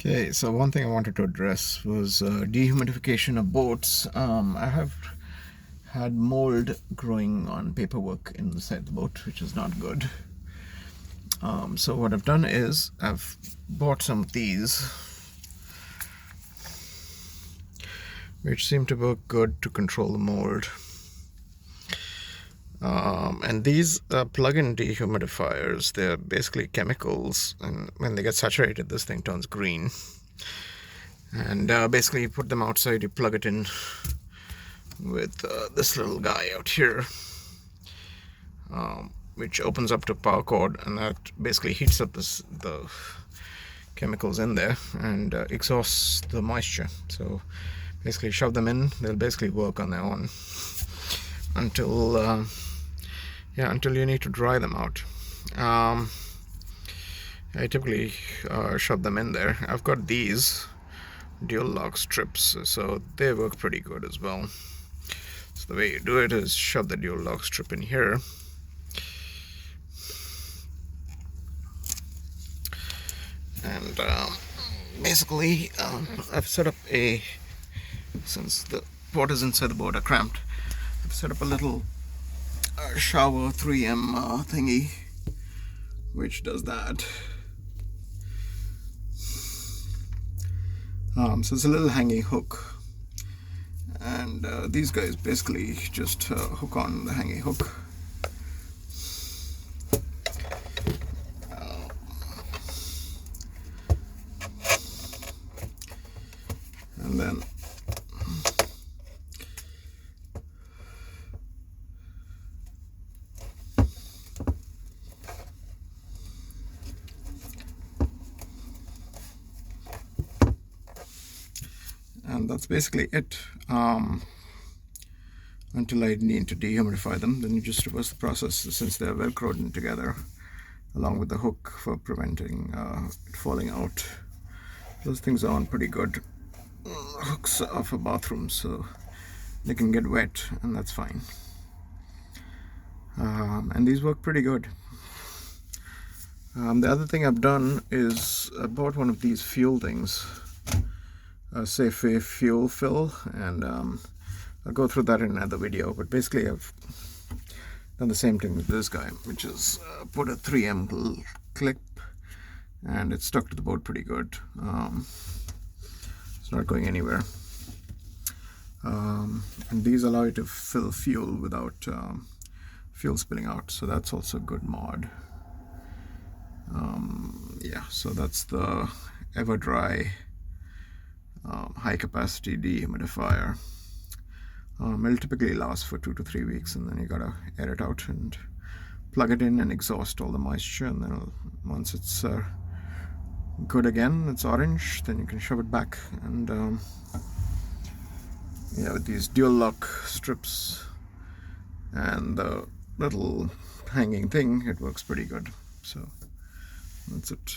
Okay, so one thing I wanted to address was dehumidification of boats. I have had mold growing on paperwork inside the boat, which is not good. So what I've done is I've bought some of these, which seem to work good to control the mold. And these plug-in dehumidifiers, they're basically chemicals, and when they get saturated, this thing turns green. And basically you put them outside, you plug it in with this little guy out here, which opens up to power cord, and that basically heats up the chemicals in there and exhausts the moisture. So basically shove them in, they'll basically work on their own until you need to dry them out. I typically shove them in there. I've got these dual lock strips, so they work pretty good as well. So the way you do it is shove the dual lock strip in here, and basically I've set up since the waters inside the boat are cramped, I've set up a little shower 3M thingy which does that. So it's a little hanging hook, and these guys basically just hook on the hanging hook. And then that's basically it. Until I need to dehumidify them, then you just reverse the process, since they're velcroed in together along with the hook for preventing it falling out. Those things are on pretty good. Hooks are for bathrooms, so they can get wet, and that's fine. And these work pretty good. The other thing I've done is I bought one of these fuel things, a safe fuel fill, and I'll go through that in another video. But basically I've done the same thing with this guy, which is put a 3M clip, and it's stuck to the boat pretty good. It's not going anywhere. And these allow you to fill fuel without fuel spilling out, so that's also a good mod. Yeah, so that's the Eva Dry high capacity dehumidifier. It'll typically last for 2 to 3 weeks, and then you gotta air it out and plug it in and exhaust all the moisture, and then once it's good again, it's orange, then you can shove it back. And yeah, with these dual lock strips and the little hanging thing, it works pretty good. So that's it.